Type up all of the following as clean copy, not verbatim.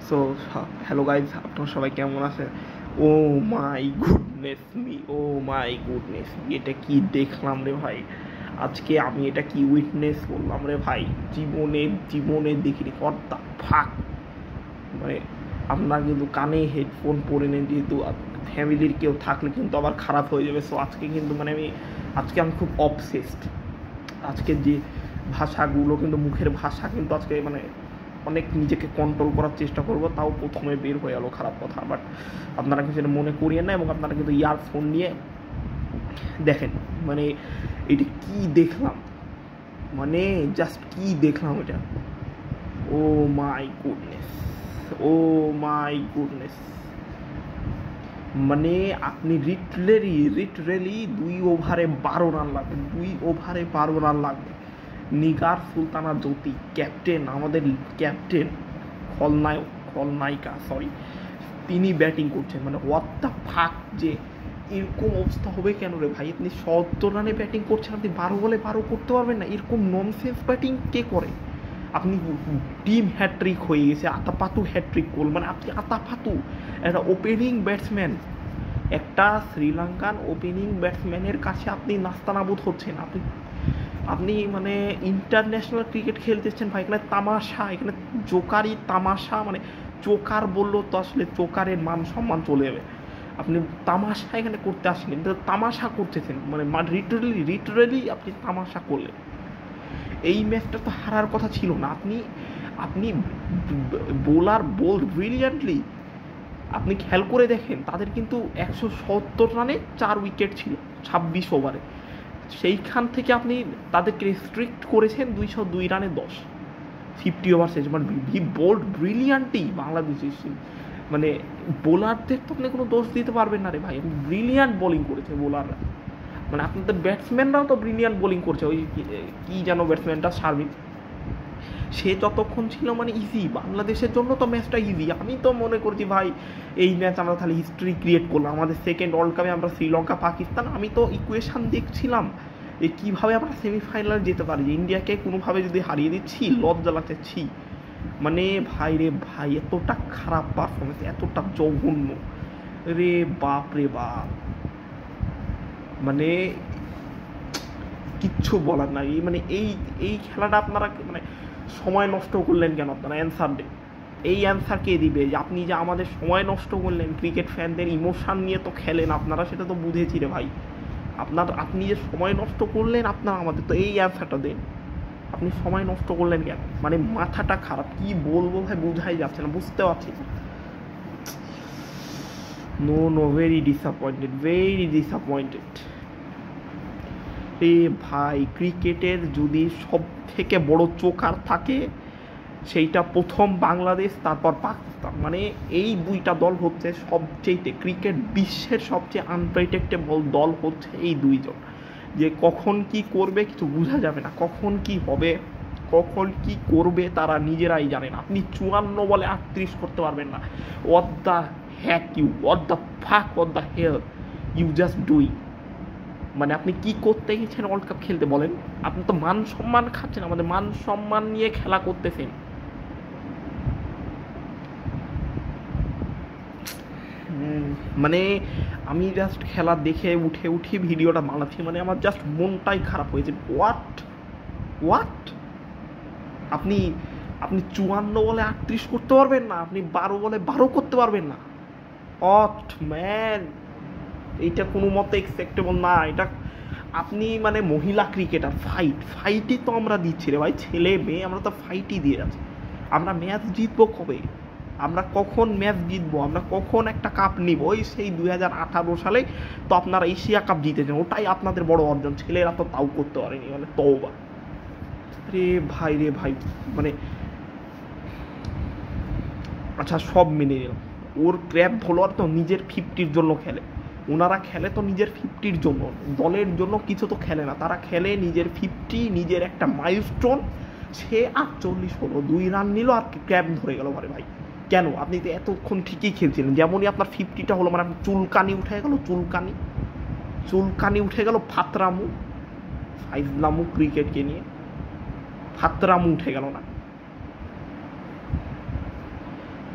So hello guys, আপনারা সবাই কেমন আছেন? Oh my goodness me, oh my goodness, এটা কি দেখলাম রে ভাই! আজকে আমি এটা কি উইটনেস করলাম রে ভাই! জীবনে জীবনে দেখিনি। হোয়াট দ্য ফাক! মানে আপনার কিন্তু কানে হেডফোন পরে নেন, যেহেতু ফ্যামিলির কেউ থাকলে কিন্তু আবার খারাপ হয়ে যাবে। সো আজকে কিন্তু আজকে আমি খুব অবসেসড। আজকে যে ভাষাগুলো কিন্তু মুখের ভাষা কিন্তু আজকে অনেক নিজেকে কন্ট্রোল করার চেষ্টা করব, তাও প্রথমে বের হয়ে গেলো খারাপ কথা। বাট আপনারা কিছু এটা মনে করিয়েন না, এবং আপনারা কিন্তু ইয়ারফোন নিয়ে দেখেন। এটা কি দেখলাম, জাস্ট কি দেখলাম এটা! Oh my goodness, oh my goodness! আপনি লিটারেলি 2 ওভারে 12 রান লাগবে, 2 ওভারে 12 রান লাগবে। নিগার সুলতানা জ্যোতি, ক্যাপ্টেন, আমাদের ক্যাপ্টেন, খলনায়িকা সরি, তিনি ব্যাটিং করছেন। হোয়াট দ্য ফাক! যে এরকম অবস্থা হবে কেন রে ভাই? আপনি 70 রানে ব্যাটিং করছেন, আপনি 12 বলে 12 করতে পারবেন না? এরকম ননসেন্স ব্যাটিং কে করে? আপনি টিম হ্যাট্রিক হয়ে গেছে, আতাপাতু হ্যাট্রিক করল। আপনি আতাপাতু একটা ওপেনিং ব্যাটসম্যান, একটা শ্রীলঙ্কান ওপেনিং ব্যাটসম্যানের কাছে আপনি নাস্তানাবুদ হচ্ছেন। আপনি ইন্টারন্যাশনাল ক্রিকেট খেলতেছেন ভাই। এখানে তামাশা, এখানে জোকারই তামাশা। জোকার বললেও তো আসলে জোকারের মান সম্মান চলে যাবে। আপনি তামাশা এখানে করতে আসেন, তামাশা করতেছেন। লিটারেলি আপনি তামাশা করলেন। এই ম্যাচটা তো হারার কথা ছিল না। আপনি বোলার বোল্ড ব্রিলিয়ান্টলি। আপনি খেয়াল করে দেখেন, তাদের কিন্তু 170 রানে 4 উইকেট ছিল 26 ওভারে। সেইখান থেকে আপনি তাদেরকে রেস্ট্রিক্ট করেছেন 202 রানে 10, 50 ওভার শেষ। হি বোল্ড ব্রিলিয়ান্টলি বাংলাদেশ। বোলারদের তো আপনি কোনো দোষ দিতে পারবেন না রে ভাই। ব্রিলিয়ান্ট বোলিং করেছে বোলাররা। আপনাদের ব্যাটসম্যানরাও তো ব্রিলিয়ান্ট বোলিং করছে। ওই কি যেন ব্যাটসম্যানটা, শারমিন, সে যতক্ষণ ছিল ইজি। বাংলাদেশের জন্য তো ম্যাচটা ইজি। আমি তো মনে করছি ভাই, এই ম্যাচ আমরা তাহলে হিস্ট্রি ক্রিয়েট করলাম। আমাদের সেকেন্ড ওয়ার্ল্ড কাপে আমরা শ্রীলঙ্কা পাকিস্তান, আমি তো ইকুয়েশান দেখছিলাম যে কীভাবে আমরা সেমিফাইনালে যেতে পারি। ইন্ডিয়াকে কোনোভাবে যদি হারিয়ে দিচ্ছি, লজ্জা লাগছে। ভাই রে ভাই, এতটা খারাপ পারফরমেন্স, এতটা জঘন্য রে বাপ রে বাপ! কিচ্ছু বলার নাই। এই খেলাটা আপনারা সময় নষ্ট করলেন কেন? আপনারা অ্যান্সার দেন। এই অ্যান্সার কে দিবে যে আপনি যে আমাদের সময় নষ্ট করলেন? ক্রিকেট ফ্যানদের ইমোশান নিয়ে তো খেলেন আপনারা, সেটা তো বুঝেছি রে ভাই। আপনি যে সময় নষ্ট করলেন আপনারা আমাদের, তো এই অ্যান্সারটা দেন। আপনি সময় নষ্ট করলেন কেন? মাথাটা খারাপ, কি বলবো ভাই, বোঝাই যাচ্ছে না, বুঝতে পারছি না। No, very disappointed. এ ভাই, ক্রিকেটের যদি সব থেকে বড় চোকার থাকে, সেইটা প্রথম বাংলাদেশ, তারপর পাকিস্তান। এই দুইটা দল হচ্ছে সবচেয়ে, ক্রিকেট বিশ্বের সবচেয়ে আনপ্রেডিক্টেবল দল হচ্ছে এই দুইজন। যে কখন কি করবে কিছু বোঝা যাবে না, কখন কি হবে, কখন কি করবে তারা নিজেরাই জানেন। আপনি 54 বলে 38 করতে পারবেন না। What the heck you, what the fuck, what the hell you just doing! আপনি কি করতে গেছেন ওয়ার্ল্ড কাপ খেলতে বলেন? আপনি তো মান সম্মান খাচ্ছেন, আমাদের মান সম্মান নিয়ে খেলা করতেছেন। আমি জাস্ট খেলা দেখে উঠে ভিডিওটা বানাচ্ছি। আমার জাস্ট মনটাই খারাপ হয়েছে। হোয়াট! আপনি 54 বলে 38 করতে পারবেন না? আপনি 12 বলে 12 করতে পারবেন না? ম্যান, এইটা কোনো মতে অ্যাকসেপ্টেবল না। এটা আপনি মহিলা ক্রিকেটার, ফাইটই তো আমরা দিচ্ছি রে ভাই। ছেলে মেয়ে আমরা তো ফাইটই দিয়ে যাচ্ছি। আমরা ম্যাচ জিতবো কবে? আমরা কখন ম্যাচ জিতবো? আমরা কখন একটা কাপ নিব? ওই সেই 2018 সালে তো আপনারা এশিয়া কাপ জিতেছেন, ওটাই আপনাদের বড় অর্জন। ছেলেরা তো তাও করতে পারেনি। তওবা রে ভাই রে ভাই! আচ্ছা, সব মেনে নিলাম। ওর ক্র্যাপ বোলার তো নিজের 50-র জন্য খেলে। ওনারা খেলে তো নিজের 50-র জন্য, দলের জন্য কিছু তো খেলে না। তারা খেলে নিজের 50, নিজের একটা মাইলস্টোন। সে 48 হলো, 2 রান নিল আর ক্র্যাপ ধরে গেল ঘরে ভাই। কেন? আপনি তো এতক্ষণ ঠিকই খেলছিলেন। যেমনই আপনার 50টা হলো, চুলকানি উঠে গেল, চুলকানি উঠে গেল। ফাইজলামু ক্রিকেটকে নিয়ে ফাতরামু উঠে গেল না?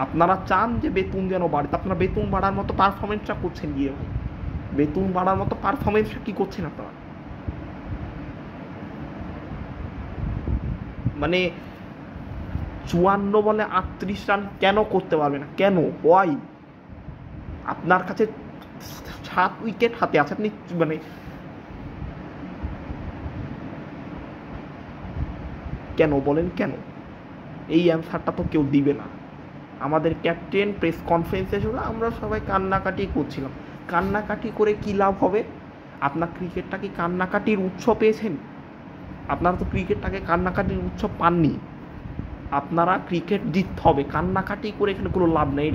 আপনারা চান যে বেতন যেন বাড়ে, আপনারা বেতন বাড়ার মতো পারফরমেন্সটা করছেন গিয়ে ভাই, বেতন বাড়ার মতো পারফরমেন্সটা কি করছেন আপনারা? মানে 54 বলে 38 রান কেন করতে পারবে না? কেন? ওয়াই? আপনার কাছে 7 উইকেট হাতে আছে, আপনি মানে কেন বলেন কেন? এই অ্যান্সারটা তো কেউ দিবে না। আমাদের ক্যাপ্টেন প্রেস কনফারেন্সে ছিল, আমরা সবাই কান্নাকাটি করছিলাম। কান্নাকাটি করে কী লাভ হবে? আপনার ক্রিকেটটা কি কান্নাকাটির উৎস পেয়েছেন? আপনারা তো ক্রিকেটটাকে কান্নাকাটির উৎস পাননি। আপনারা ক্রিকেট জিততে হবে, কান্নাকাটি করে এখানে কোনো লাভ নেই।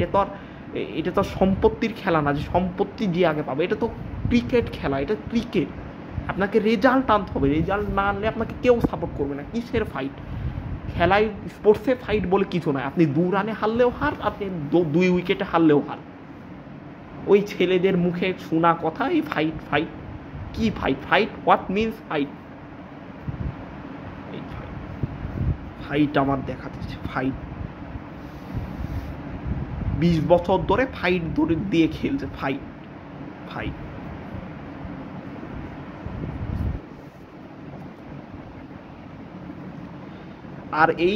এটা তো সম্পত্তির খেলা না যে সম্পত্তি যে আগে পাবে। এটা তো ক্রিকেট খেলা, এটা ক্রিকেট। আপনাকে রেজাল্ট আনতে হবে, রেজাল্ট না আনলে আপনাকে কেউ সাপোর্ট করবে না। কিসের ফাইট? খেলায় স্পোর্টসে ফাইট বলে কিছু নয়। আপনি 2 রানে হারলেও হার, আপনি 2 উইকেটে হারলেও হার। ওই ছেলেদের মুখে শোনা কথা, এই ফাইট ফাইট কি fight? Fight what means fight? এই ফাইট ফাইট আমার দেখা দিচ্ছে ফাইট 20 বছর ধরে ফাইট ধরে দিয়ে খেলছে। ফাইট ফাইট আর এই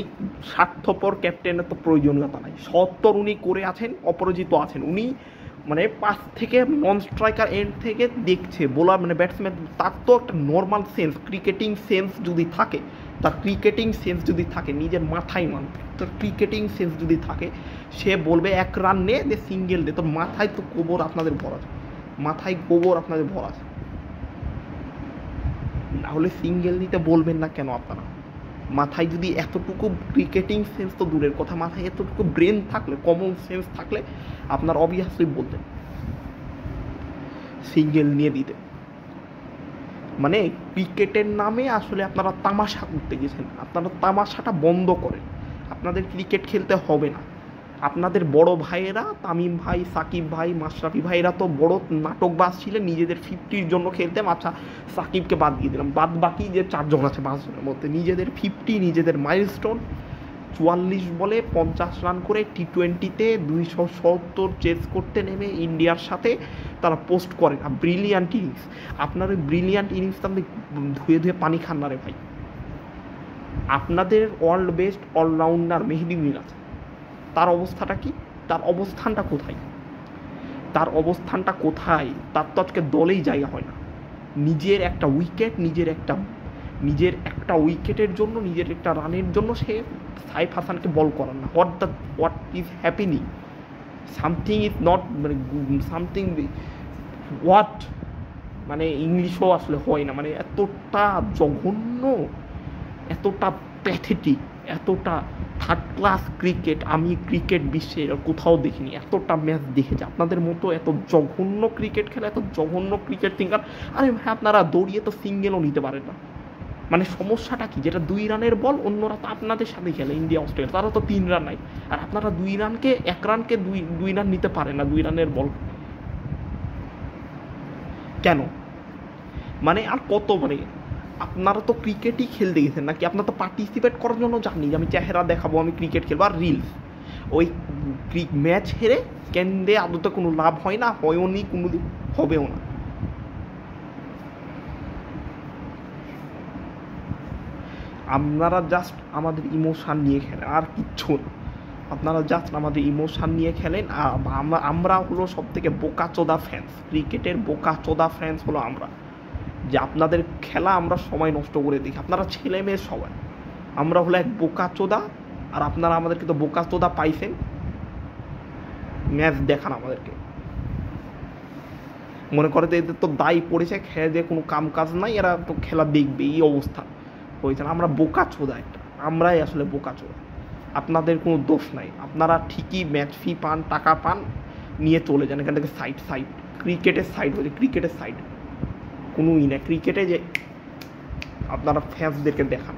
স্বার্থপর ক্যাপ্টেনের তো প্রয়োজনীয়তা নাই। 70 উনি করে আছেন, অপরাজিত আছেন। উনি মানে 5 থেকে নন স্ট্রাইকার এন্ড থেকে দেখছে বোলার মানে ব্যাটসম্যান। তার তো একটা নর্মাল সেন্স, ক্রিকেটিং সেন্স যদি থাকে, তার ক্রিকেটিং সেন্স যদি থাকে, নিজের মাথায় তার ক্রিকেটিং সেন্স যদি থাকে, সে বলবে 1 রান নে দে, সিঙ্গেল দে। তোর মাথায় তো গোবর আপনাদের ভরা আছে, মাথায় গোবর আপনাদের ভরা আছে। না হলে সিঙ্গেল নিতে বলবেন না কেন আপনারা? মাথায় যদি এতটুকু ক্রিকেটিং সেন্স তো দূরের কথা, মাথায় এতটুকু ব্রেন থাকলে, কমন সেন্স থাকলে আপনার অবভিয়াসলি বলতেন সিঙ্গেল নিয়ে দিতে। মানে ক্রিকেটের নামে আসলে আপনারা তামাশা করতে গেছেন। আপনারা তামাশাটা বন্ধ করেন। আপনাদের ক্রিকেট খেলতে হবে না। আপনাদের বড় ভাইয়েরা, তামিম ভাই, সাকিব ভাই, মাশরাফি ভাইরা তো বড় নাটকবাজ ছিলেন, নিজেদের 50-র জন্য খেলতেন। আচ্ছা, সাকিবকে বাদ দিয়ে দিলাম, বাদ বাকি যে 4 জন আছে 5 জনের মধ্যে নিজেদের 50, নিজেদের মাইলস্টোন 44 বলে 50 রান করে টি-20-তে 270 চেস করতে নেমে ইন্ডিয়ার সাথে তারা পোস্ট করেন। আর ব্রিলিয়ান্ট ইনিংস, আপনার ওই ব্রিলিয়ান্ট ইনিংসটা আপনি ধুয়ে ধুয়ে পানি খান না রে ভাই। আপনাদের ওয়ার্ল্ড বেস্ট অলরাউন্ডার মেহেদী মিরাজ, তার অবস্থাটা কি? তার অবস্থানটা কোথায়? তার অবস্থানটা কোথায়? তার তো আজকে দলেই জায়গা হয় না। নিজের একটা উইকেট, নিজের একটা উইকেটের জন্য, নিজের একটা রানের জন্য সে সাইফ হাসানকে বল করান না। What is happening? Something is not মানে সামথিং হোয়াট মানে ইংলিশও আসলে হয় না। মানে এতটা জঘন্য, এতটা প্যাথেটিক, এতটা থার্ড ক্লাস ক্রিকেট আমি ক্রিকেট বিশ্বে কোথাও দেখিনি। এতটা ম্যাচ দেখেছি আপনাদের মতো, এত জঘন্য ক্রিকেট খেলা, এত জঘন্য ক্রিকেট থিঙ্কার। আরে ভাই, আপনারা দৌড়িয়ে তো সিঙ্গেলও নিতে পারেন না। মানে সমস্যাটা কি? যেটা 2 রানের বল, অন্যরা তো আপনাদের সাথে খেলে, ইন্ডিয়া অস্ট্রেলিয়া, তারা তো 3 রান নাই। আর আপনারা 2 রানকে 1 রানকে 2 রান নিতে পারেন না 2 রানের বল। কেন? মানে আর কত মানে আপনারা তো ক্রিকেটই খেলতে গেছেন নাকি? আপনারা তো পার্টিসিপেট করার জন্য জানি যে আমি চেহারা দেখাবো, আমি ক্রিকেট খেলবো আর রিলস। ওই ম্যাচ হেরে কেন্দ্রে আদতে কোনো লাভ হয় না, হয়ও নি, কোনো দিন হবেও না। আপনারা জাস্ট আমাদের ইমোশান নিয়ে খেলেন, আর কিচ্ছু না। আপনারা জাস্ট আমাদের ইমোশান নিয়ে খেলেন। আর আমরা হলো সব থেকে বোকাচোদা ফ্যান্স, ক্রিকেটের বোকাচোদা ফ্যান্স হলো আমরা, যে আপনাদের খেলা আমরা সময় নষ্ট করে দেখি। আপনারা ছেলে মেয়ে সবাই, আমরা হলো এক বোকাচোদা। আর আপনারা আমাদেরকে তো বোকাচোদা পাইছেন, ম্যাচ দেখান আমাদেরকে। মনে করে তো এদের তো দায়ী পড়েছে, খেলে দিয়ে কোনো কাম কাজ নাই, এরা তো খেলা দেখবে, এই অবস্থা হয়েছে। আমরা বোকাচোদা একটা, আমরাই আসলে বোকাচোদা। আপনাদের কোনো দোষ নাই। আপনারা ঠিকই ম্যাচ ফি পান, টাকা পান, নিয়ে চলে যান এখান থেকে। সাইড ক্রিকেটের সাইড হয়েছে, ক্রিকেটের সাইড কোনোই না। ক্রিকেটে যে আপনারা ফ্যান্সদেরকে দেখান,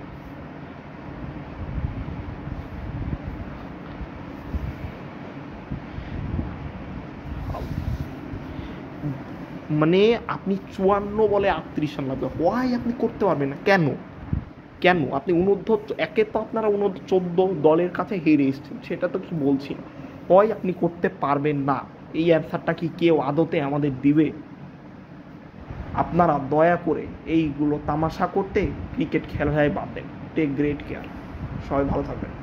মানে আপনি 54 বলে 38 রান লাগবে, হোয়াই আপনি করতে পারবেন না? কেন? আপনি একে তো আপনারা 14 দলের কাছে হেরে এসছেন, সেটা তো কি বলছি না। হয় আপনি করতে পারবেন না। এই অ্যান্সারটা কি কেউ আদতে আমাদের দিবে? আপনারা দয়া করে এইগুলো তামাশা করতে ক্রিকেট খেলায় বাদ দেন। Take great care. সবাই ভালো থাকবেন।